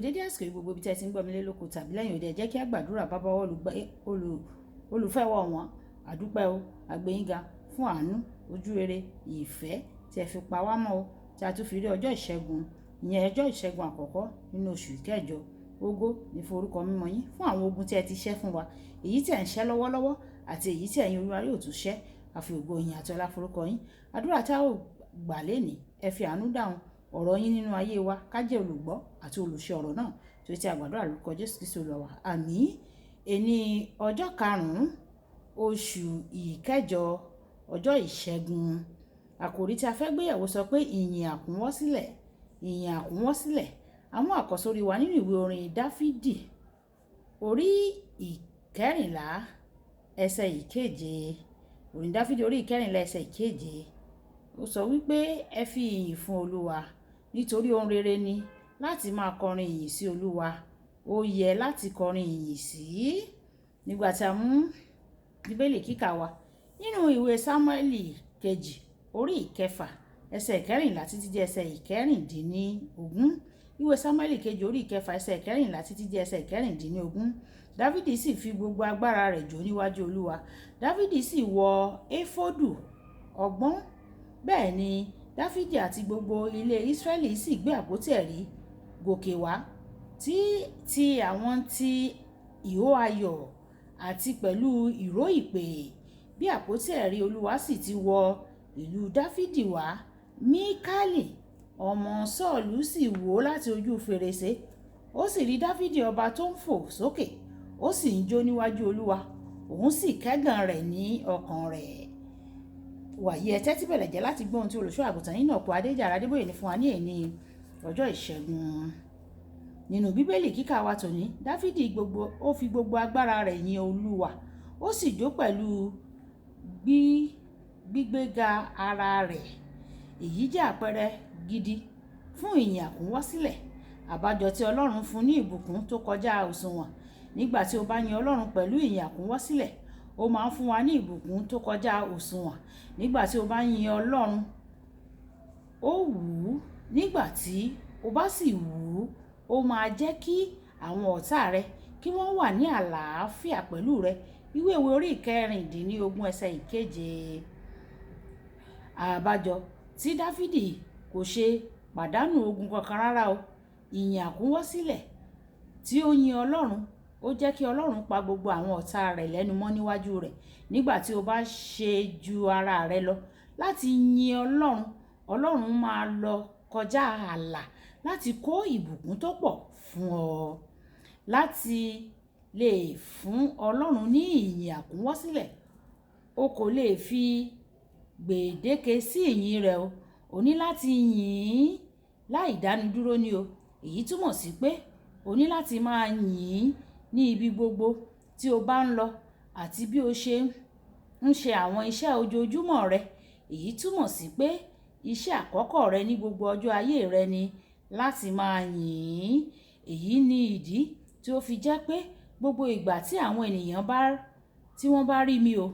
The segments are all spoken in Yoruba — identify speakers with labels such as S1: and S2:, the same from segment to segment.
S1: dédé àsìkò yìí gbogbo ibi tí ẹ ti ń gbọ́ mi lé lóko tàbí lẹ́yìn òde, ẹ jẹ́ kí a gbàdúrà. Bàbá olùfẹ́ wa wọn àdúpẹ́ o, àgbéyìnga fún àánú, ojú rere, ìfẹ́ tí ẹ fi pa wá mọ́ o, tí a tún fi rí ọjọ́ ìṣẹ́gun, ìyẹn ọjọ́ ìṣẹ́gun àkọ́kọ́ nínú oṣù kẹjọ. Ògo ní fún orúkọ mímọ́ yín fún àwọn ogun tí ẹ ti ṣẹ́ fún wa, èyí tí ẹ ń ṣẹ́ lọ́wọ́lọ́wọ́ àti èyí tí ẹ̀yin Olúwa yóò tún ṣẹ́. Àfi ògo yín àti ọlá forúkọ yín. Àdúrà tá ò gbà lénìí, ẹ fi àánú dáhùn ọ̀rọ̀ yín nínú ayé wa, ká jẹ́ olùgbọ́ àti olùṣe ọ̀rọ̀ náà, tó ti àgbàdúrà lórúkọ Jésù Kristi Olúwa wa. Àmín. Èní ọjọ́ karùn-ún oṣù ìkẹjọ, ọjọ́ ìṣẹ́gun. Àkòrí tí a fẹ́ gbéyẹ̀wò sọ pé ìyìn àkúnwọ́sílẹ̀, ìyìn àkúnwọ́sílẹ̀. Àwọn àkọ́sórí wa nínú ìwé orin Dáfídì orí ìkẹrìnlá ẹsẹ̀ ìkeje. Orin Dáfídì orí ìkẹrìnlá ẹsẹ̀ ìkeje. Ó sọ wípé ẹ fi ìyìn fún Olúwa, nítorí ohun rere ni láti máa kọrin ìyìn sí Olúwa. Ó yẹ láti kọrin ìyìn sí. Nígbà tí a mú bíbélì kíkà wa nínú ìwé Sámúẹ́lì kejì orí ìkẹfà ẹsẹ̀ ìkẹrìnlá títí di ẹsẹ̀ ìkẹrìndínlógún. Ìwé Sámúẹ́lì kejì orí ìkẹfà ẹsẹ̀ ìkẹrìnlá títí di ẹsẹ̀ ìkẹrìndínlógún. Dáfídì sì fi gbogbo agbára rẹ̀ jó níwájú Olúwa. Dáfídì sì wọ éfódù ọgbọ́n. Bẹ́ẹ̀ ni Dáfídì àti gbogbo ilé Ísírẹ́lì sì gbé àpótí ẹ̀rí gòkè wá ti àwọn ti ìhó ayọ̀ àti pẹ̀lú ìró ìpè. Bí àpótí ẹ̀rí Olúwa sì ti wọ ìlú Dáfídì wá, Míkálì ọmọ Sọ́ọ̀lù sì wò láti ojú fèrèsé. Ó sì rí Dáfídì ọba tó ń fò sókè, ó sì ń jó níwájú Olúwa, òun sì kẹ́gàn rẹ̀ ní ọkàn rẹ̀. Wàyí ẹ tẹ́tí bẹ̀lẹ̀ jẹ́ láti gbọ́ ohun tí olùṣọ́ àgùntàn yín náà kó Adéjàre Adébóyè ní fún wa ní èní ọjọ́ ìṣẹ́gun. Nínú bíbélì kíkà wa tòní, Dáfídì ó fi gbogbo agbára rẹ̀ yin Olúwa, ó sì jó pẹ̀lú gbígbéga ara rẹ̀. Èyí jẹ́ àpẹẹrẹ gidi fún ìyìn àkúnwọ́sílẹ̀. Àbájọ tí Ọlọ́run fún ní ìbùkún tó kọjá òṣùwọ̀n. Nígbà tí o bá yin Ọlọ́run pẹ̀lú ìyìn àkúnwọ́sílẹ̀, ó máa ń fún wa ní ìbùkún tó kọjá òṣùwọ̀n. Nígbà tí o bá yin Ọlọ́run, ó wù ú. Nígbà tí o bá sì wù ú, ó máa jẹ́ kí àwọn ọ̀tá rẹ kí wọ́n wà ní àlàáfíà pẹ̀lú rẹ. Ìwé orí ìkẹrìndínlógún ẹsẹ̀ ìkeje. Àbájọ tí Dáfídì kò ṣe pàdánù ogun kankan rárá o. Ìyìn àkúnwọ́sílẹ̀ tí ó yin Ọlọ́run, ó jẹ́ kí Ọlọ́run pa gbogbo àwọn ọ̀tá rẹ̀ lẹ́nu mọ́ níwájú rẹ̀. Nígbà tí o bá ṣe ju ara rẹ lọ láti yin Ọlọ́run, Ọlọ́run máa lọ kọjá ààlà láti kó ìbùkún tó pọ̀ fún ọ. Láti lè fún Ọlọ́run ní ìyìn àkúnwọ́sílẹ̀, o kò lè fi gbèdéke sí ìyìn rẹ̀ o. O ní láti yìn láì dánidúró ni o. Èyí túmọ̀ sí pé o ní láti máa yìn ní ibi gbogbo tí o bá ń lọ àti bí o ṣe ń ṣe àwọn iṣẹ́ ojoojúmọ́ rẹ. Èyí túmọ̀ sí pé iṣẹ́ àkọ́kọ́ rẹ ní gbogbo ọjọ́ ayé rẹ ni láti máa yìn. Èyí ni ìdí tí ó fi jẹ́ pé gbogbo ìgbà tí àwọn ènìyàn bá rí mi o,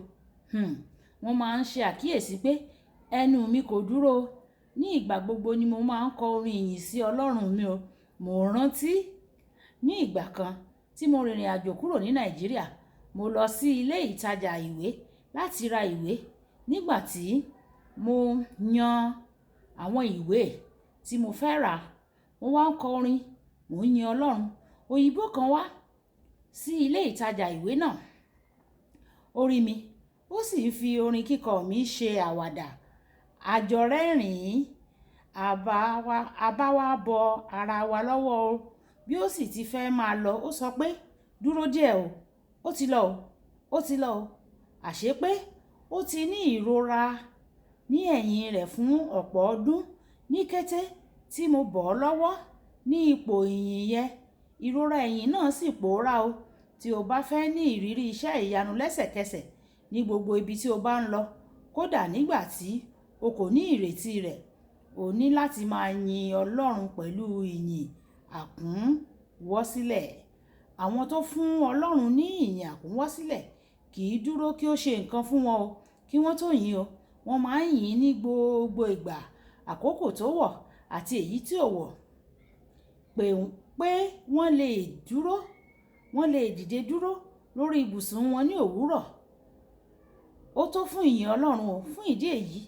S1: wọ́n máa ń ṣe àkíyèsí pé ẹnu mi kò dúró. Ní ìgbà gbogbo ni mo máa ń kọ orin ìyìn sí Ọlọ́run mi o. Mo rántí ní ìgbà kan tí mo rìnrìn àjò kúrò ní Nàìjíríà, mo lọ sí ilé ìtajà ìwé láti ra ìwé. Nígbà tí mo yan àwọn ìwé tí mo fẹ́ rà, mo wá ń kọ orin, mo ń yin Ọlọ́run. Òyìnbó kan wá sí ilé ìtajà ìwé náà, ó rí mi, ó sì ń fi orin kíkọ mi ṣe àwàdà. A jọ rẹ́rìn-ín, a bá wá bọ ara wa lọ́wọ́ o. Bí ó sì ti fẹ́ máa lọ, ó sọ pé dúró díẹ̀ o, ó ti lọ o, ó ti lọ o. Àṣé pé ó ti ní ìrora ní ẹ̀yìn rẹ̀ fún ọ̀pọ̀ ọdún. Ní kété tí mo bọ̀ ọ́ lọ́wọ́ ní ipò ìyìn yẹn, ìrora ẹ̀yìn náà sì pòórá o. Tí o bá fẹ́ ní ìrírí iṣẹ́ ìyanu lẹ́sẹ̀kẹsẹ̀ ní gbogbo ibi tí o bá ń lọ, kódà nígbà tí o kò ní ìrètí rẹ̀, o ní láti máa yin Ọlọ́run pẹ̀lú ìyìn àkúnwọ́sílẹ̀. Àwọn tó fún Ọlọ́run ní ìyìn àkúnwọ́sílẹ̀ kì í dúró kí ó ṣe nǹkan fún wọn o kí wọ́n tó yìn o. Wọ́n máa ń yìn ní gbogbo ìgbà, àkókò tó wọ̀ àti èyí tí ò wọ̀. pé wọ́n lè dúró, wọ́n lè dìde dúró lórí ibùsùn wọn ní òwúrọ̀. Ó tó fún ìyìn Ọlọ́run o. Fún ìdí èyí,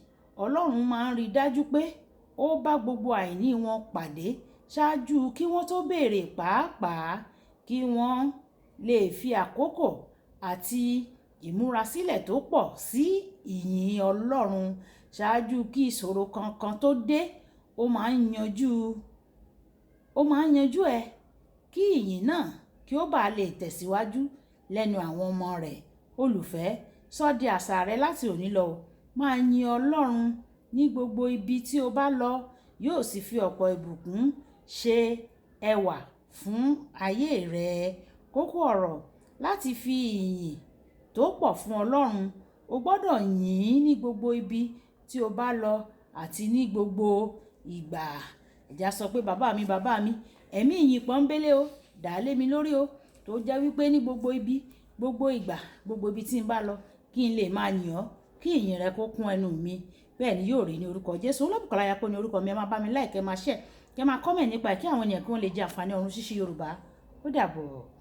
S1: Ọlọ́run máa ń rí dájú pé ó bá gbogbo àìní wọn pàdé ṣáájú kí wọ́n tó béèrè, pàápàá kí wọ́n lè fi àkókò àti ìmúrasílẹ̀ tó pọ̀ sí ìyìn Ọlọ́run ṣáájú kí ìṣòro kankan tó dé. Ó máa ń yanjú ẹ kí ìyìn náà kí ó bá lè tẹ̀síwájú lẹ́nu àwọn ọmọ rẹ̀. Olùfẹ́, sọ di àṣà rẹ láti òní lọ. Máa yin Ọlọ́run ní gbogbo ibi tí o bá lọ, yóò sì fi ọ̀pọ̀ ìbùkún ṣe ẹwà fún ayé rẹ. Kókó ọ̀rọ̀ láti fi ìyìn tó pọ̀ fún Ọlọ́run. O gbọ́dọ̀ yìn ín ní gbogbo ibi tí o bá lọ àti ní gbogbo ìgbà. Ẹ̀já sọ pé bàbá mi, ẹ̀mí ìyìn pọ́nbélé o, dà lé mi lórí o, tó jẹ́ wípé ní gbogbo ibi, gbogbo ìgbà, gbogbo ibi tí n bá lọ, kí n lè máa yìn ọ́, kí ìyìn rẹ kó kún ẹnu mi. Bẹ́ẹ̀ ni yóò rí ní orúkọ Jésù. Olúbùkọ́lá Ayápé ní orúkọ mi. Ẹ máa bá mi like, ẹ máa share, kí ẹ máa comment nípa ẹ̀ kí àwọn ènìyàn kí wọ́n lè jẹ àǹfààní ọ̀run ṣíṣí Yorùbá. Ó dàbọ̀.